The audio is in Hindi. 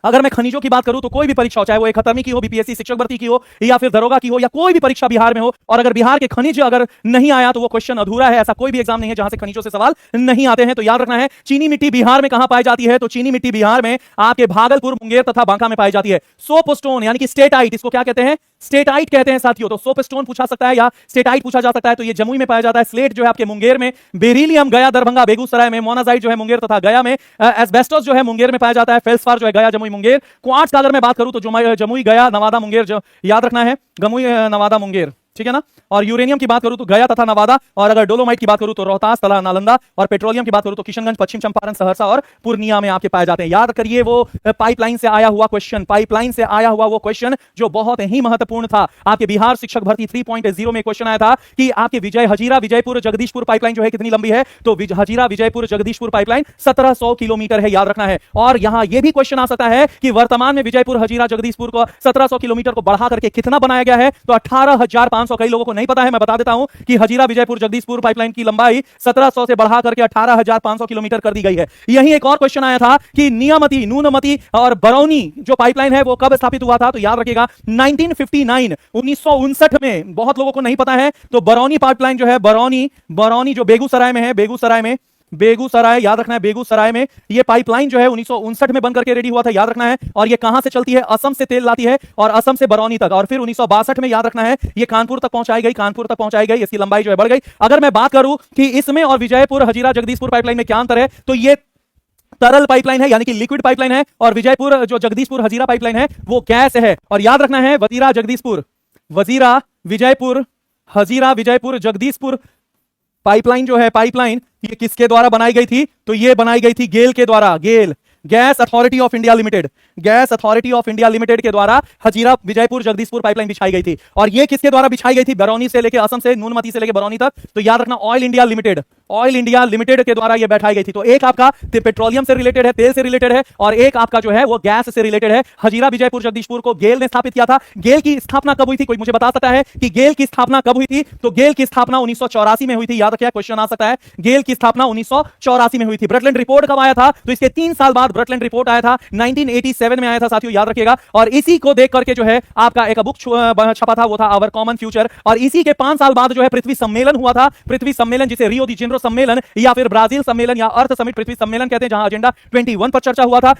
अगर मैं खनिजों की बात करूं तो कोई भी परीक्षा हो, चाहे वो 71वीं की हो, बीपीएससी शिक्षक भर्ती की हो, या फिर दरोगा की हो, या कोई भी परीक्षा बिहार में हो, और अगर बिहार के खनिज अगर नहीं आया तो वो क्वेश्चन अधूरा है। ऐसा कोई भी एग्जाम नहीं है जहां से खनिजों से सवाल नहीं आते हैं। तो याद रखना है, चीनी मिट्टी बिहार में कहां पाई जाती है? तो चीनी मिट्टी बिहार में आपके भागलपुर, मुंगेर तथा बांका में पाई जाती है। सोपस्टोन यानी कि स्टेटाइट, इसको क्या कहते हैं? स्टेटाइट कहते हैं साथियों। तो सोपस्टोन पूछा सकता है या स्टेटाइट पूछा जा सकता है, तो ये जमुई में पाया जाता है। स्लेट जो है आपके मुंगेर में, बेरिलियम गया, दरभंगा, बेगूसराय में, मोनाजाइट जो है मुंगेर तथा गया में, एस्बेस्टोस जो है मुंगेर में पाया जाता है, फेल्सफार जो है गया, जमुई, मुंगेर। क्वार्ट्ज का अगर मैं बात करूं तो जमुई, गया, नवादा, मुंगेर, याद रखना है, जमुई, नवादा, मुंगेर, ठीक है ना। और यूरेनियम की बात करूं तो गया तथा नवादा, और अगर डोलोमाइट की बात करूं तो रोहतास, तला, नालंदा, और पेट्रोलियम की बात करूं तो किशनगंज, पश्चिम चंपारण, सहरसा और पूर्णिया में आपके पाए जाते हैं। याद करिए वो पाइपलाइन से आया हुआ क्वेश्चन, पाइपलाइन से आया हुआ वो क्वेश्चन जो बहुत ही महत्वपूर्ण था। आपके बिहार शिक्षक भर्ती 3.0 में क्वेश्चन आया था कि आपके हजीरा विजयपुर जगदीशपुर पाइपलाइन जो है कितनी लंबी है? तो हजीरा विजयपुर जगदीशपुर पाइपलाइन 1700 किलोमीटर है, याद रखना है। और यहां यह भी क्वेश्चन आ सकता है कि वर्तमान में विजयपुर, हजीरा, जगदीशपुर को 1700 किलोमीटर को बढ़ा करके कितना बनाया गया है? तो 18,500। कई लोगों को नहीं पता है, मैं बता देता हूं कि हजीरा विजयपुर जगदीशपुर पाइपलाइन की लंबाई 1700 से बढ़ा करके 18,500 किलोमीटर कर दी गई है। यही एक और क्वेश्चन आया था कि नियामती, नूनमती और बरौनी जो पाइपलाइन है वो कब स्थापित हुआ था? तो याद रखिएगा 1959, 1959 में। बहुत लोगों को नहीं पता है। तो बरौनी पाइपलाइन जो है, बरौनी जो बेगूसराय में है, बेगूसराय, याद रखना है, बेगूसराय में ये पाइपलाइन जो है 1959 में बनकर के रेडी हुआ था, याद रखना है। और ये कहां से चलती है? असम से तेल लाती है, और असम से बरौनी तक। और फिर 1962 में, याद रखना है, ये कानपुर तक पहुंचाई गई, इसकी लंबाई जो है बढ़ गई। अगर मैं बात करूं कि इसमें और विजयपुर, हजीरा, जगदीशपुर पाइपलाइन में क्या अंतर है, तो ये तरल पाइपलाइन है, यानी कि लिक्विड पाइपलाइन है, और विजयपुर जो जगदीशपुर हजीरा पाइपलाइन है वो गैस है। और याद रखना है, वजीरा विजयपुर, हजीरा विजयपुर जगदीशपुर पाइपलाइन जो है, पाइपलाइन ये किसके द्वारा बनाई गई थी? तो ये बनाई गई थी गेल के द्वारा, gas authority of India limited, gas authority of India limited के द्वारा हजीरा विजयपुर जगदीशपुर पाइपलाइन बिछाई गई थी। और ये किसके द्वारा बिछाई गई थी? बरौनी से लेके, असम से, नूनमती से लेके बरौनी तक। तो याद रखना, ऑयल इंडिया लिमिटेड के द्वारा ये बैठाई गई थी। तो एक आपका पेट्रोलियम से रिलेटेड है, तेल से रिलेटेड है, और एक आपका जो है वो गैस से रिलेटेड है। हजीरा विजयपुर जगदीशपुर को गेल ने स्थापित किया था। गेल की स्थापना कब हुई थी? कोई मुझे बता सकता है कि गेल की स्थापना कब हुई थी? तो गेल की स्थापना 1984 में हुई थी। याद रखिए, क्वेश्चन आ सकता है, गेल की स्थापना 1984 में हुई थी। ब्रटलैंड रिपोर्ट कब आया था? तो इसके 3 साल बाद ब्रटलैंड रिपोर्ट आया था, 1987 में आया था साथियों, याद रखिएगा। और इसी को देख करके जो है आपका एक बुक छपा था, वो था आवर कॉमन फ्यूचर। और इसी के 5 साल बाद जो है पृथ्वी सम्मेलन हुआ था, पृथ्वी सम्मेलन जिसे रियो दी जेनेरो सम्मेलन या फिर ब्राजील सम्मेलन या अर्थ समिट पृथ्वी सम्मेलन कहते हैं, जहां एजेंडा 21 पर चर्चा हुआ था। और